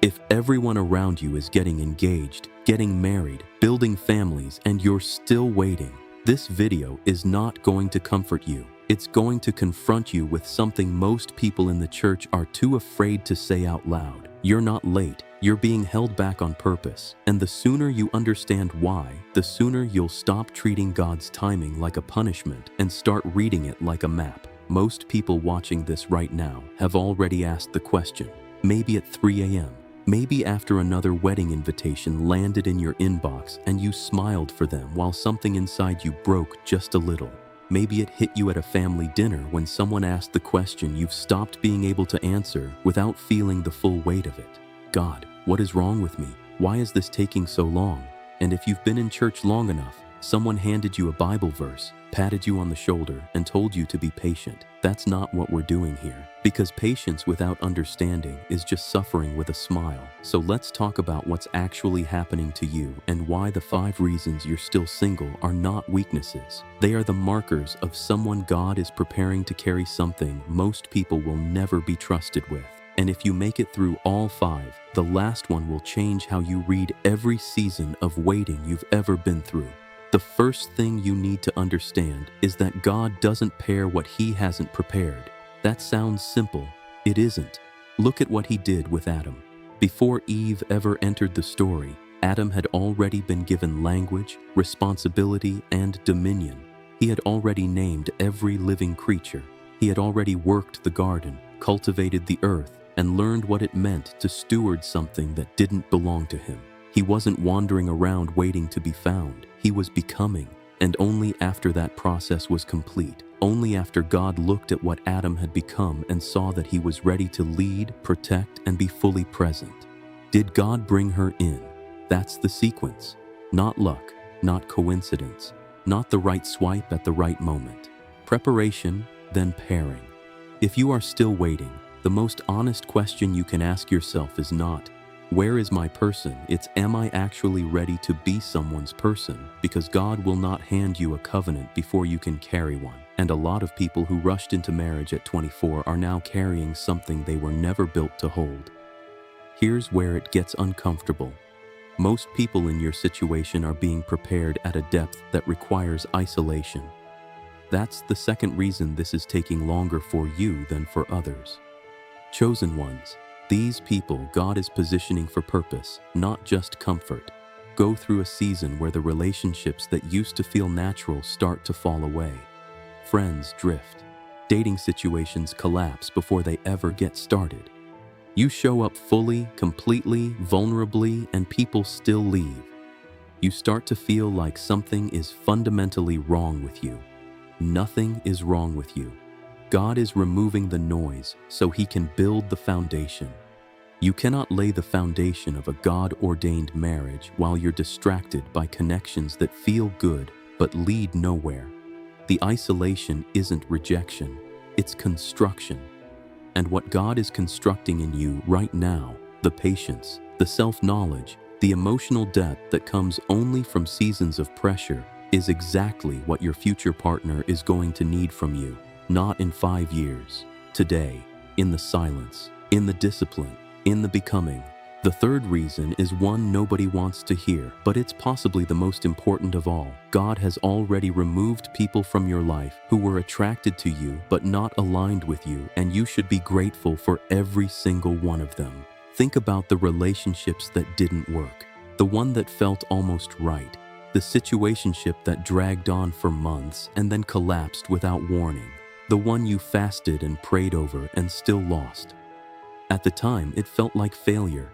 If everyone around you is getting engaged, getting married, building families, and you're still waiting, this video is not going to comfort you. It's going to confront you with something most people in the church are too afraid to say out loud. You're not late. You're being held back on purpose. And the sooner you understand why, the sooner you'll stop treating God's timing like a punishment and start reading it like a map. Most people watching this right now have already asked the question, maybe at 3 a.m., maybe after another wedding invitation landed in your inbox and you smiled for them while something inside you broke just a little. Maybe it hit you at a family dinner when someone asked the question you've stopped being able to answer without feeling the full weight of it. God, what is wrong with me? Why is this taking so long? And if you've been in church long enough, someone handed you a Bible verse, patted you on the shoulder, and told you to be patient. That's not what we're doing here. Because patience without understanding is just suffering with a smile. So let's talk about what's actually happening to you and why the 5 reasons you're still single are not weaknesses. They are the markers of someone God is preparing to carry something most people will never be trusted with. And if you make it through all 5, the last one will change how you read every season of waiting you've ever been through. The first thing you need to understand is that God doesn't pair what He hasn't prepared. That sounds simple. It isn't. Look at what He did with Adam. Before Eve ever entered the story, Adam had already been given language, responsibility, and dominion. He had already named every living creature. He had already worked the garden, cultivated the earth, and learned what it meant to steward something that didn't belong to him. He wasn't wandering around waiting to be found. He was becoming, and only after that process was complete, only after God looked at what Adam had become and saw that he was ready to lead, protect, and be fully present, did God bring her in. That's the sequence. Not luck, not coincidence, not the right swipe at the right moment. Preparation, then pairing. If you are still waiting, the most honest question you can ask yourself is not, where is my person? It's, am I actually ready to be someone's person? Because God will not hand you a covenant before you can carry one. And a lot of people who rushed into marriage at 24 are now carrying something they were never built to hold. Here's where it gets uncomfortable. Most people in your situation are being prepared at a depth that requires isolation. That's the second reason this is taking longer for you than for others. Chosen ones. These people God is positioning for purpose, not just comfort. Go through a season where the relationships that used to feel natural start to fall away. Friends drift. Dating situations collapse before they ever get started. You show up fully, completely, vulnerably, and people still leave. You start to feel like something is fundamentally wrong with you. Nothing is wrong with you. God is removing the noise so He can build the foundation. You cannot lay the foundation of a God-ordained marriage while you're distracted by connections that feel good but lead nowhere. The isolation isn't rejection, it's construction. And what God is constructing in you right now, the patience, the self-knowledge, the emotional depth that comes only from seasons of pressure, is exactly what your future partner is going to need from you. Not in 5 years, today, in the silence, in the discipline, in the becoming. The third reason is one nobody wants to hear, but it's possibly the most important of all. God has already removed people from your life who were attracted to you but not aligned with you, and you should be grateful for every single one of them. Think about the relationships that didn't work, the one that felt almost right, the situationship that dragged on for months and then collapsed without warning. The one you fasted and prayed over and still lost. At the time, it felt like failure.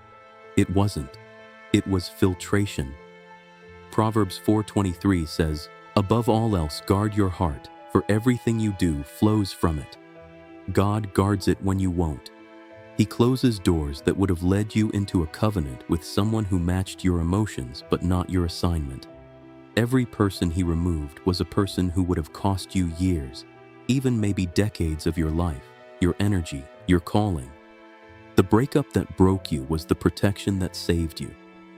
It wasn't. It was filtration. Proverbs 4:23 says, "Above all else, guard your heart, for everything you do flows from it." God guards it when you won't. He closes doors that would have led you into a covenant with someone who matched your emotions but not your assignment. Every person He removed was a person who would have cost you years, even maybe decades of your life, your energy, your calling. The breakup that broke you was the protection that saved you.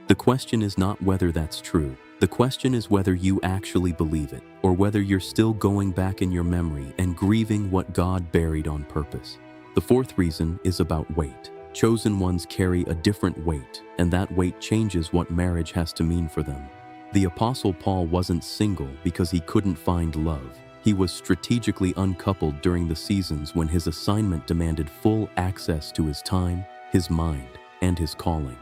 The question is not whether that's true. The question is whether you actually believe it, or whether you're still going back in your memory and grieving what God buried on purpose. The fourth reason is about weight. Chosen ones carry a different weight, and that weight changes what marriage has to mean for them. The Apostle Paul wasn't single because he couldn't find love. He was strategically uncoupled during the seasons when his assignment demanded full access to his time, his mind, and his calling.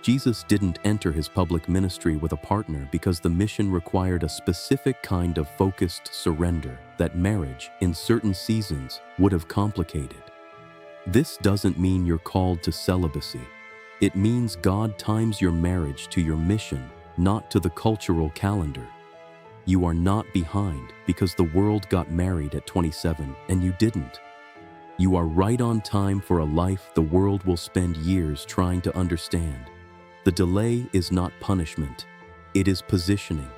Jesus didn't enter his public ministry with a partner because the mission required a specific kind of focused surrender that marriage, in certain seasons, would have complicated. This doesn't mean you're called to celibacy. It means God times your marriage to your mission, not to the cultural calendar. You are not behind because the world got married at 27 and you didn't. You are right on time for a life the world will spend years trying to understand. The delay is not punishment, it is positioning.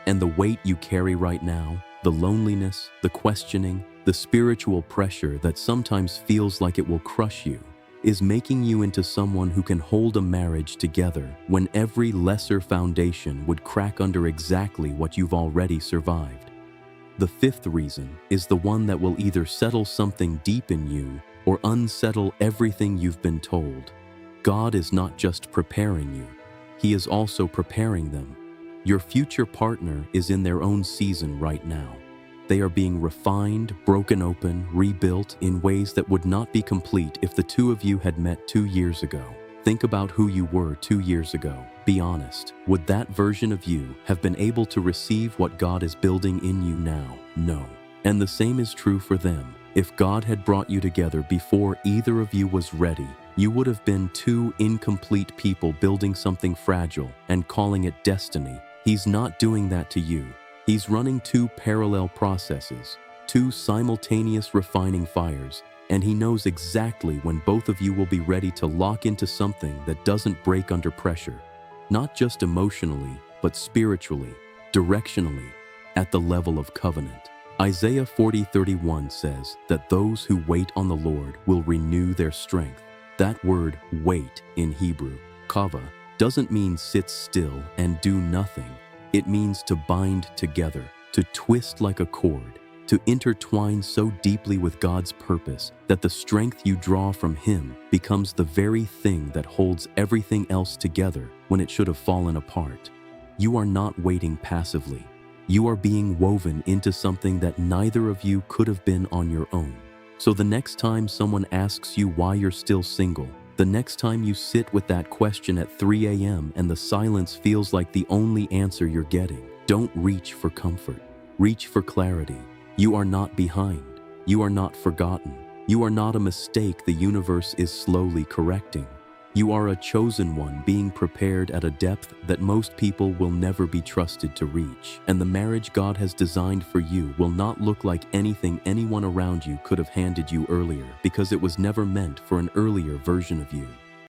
And the weight you carry right now, the loneliness, the questioning, the spiritual pressure that sometimes feels like it will crush you, is making you into someone who can hold a marriage together when every lesser foundation would crack under exactly what you've already survived. The fifth reason is the one that will either settle something deep in you or unsettle everything you've been told. God is not just preparing you, He is also preparing them. Your future partner is in their own season right now. They are being refined, broken open, rebuilt in ways that would not be complete if the two of you had met 2 years ago. Think about who you were 2 years ago. Be honest. Would that version of you have been able to receive what God is building in you now? No. And the same is true for them. If God had brought you together before either of you was ready, you would have been two incomplete people building something fragile and calling it destiny. He's not doing that to you. He's running two parallel processes, two simultaneous refining fires, and He knows exactly when both of you will be ready to lock into something that doesn't break under pressure, not just emotionally, but spiritually, directionally, at the level of covenant. Isaiah 40:31 says that those who wait on the Lord will renew their strength. That word wait in Hebrew, kava, doesn't mean sit still and do nothing. It means to bind together, to twist like a cord, to intertwine so deeply with God's purpose that the strength you draw from Him becomes the very thing that holds everything else together when it should have fallen apart. You are not waiting passively. You are being woven into something that neither of you could have been on your own. So the next time someone asks you why you're still single, the next time you sit with that question at 3 a.m. and the silence feels like the only answer you're getting, don't reach for comfort. Reach for clarity. You are not behind. You are not forgotten. You are not a mistake the universe is slowly correcting. You are a chosen one being prepared at a depth that most people will never be trusted to reach. And the marriage God has designed for you will not look like anything anyone around you could have handed you earlier, because it was never meant for an earlier version of you.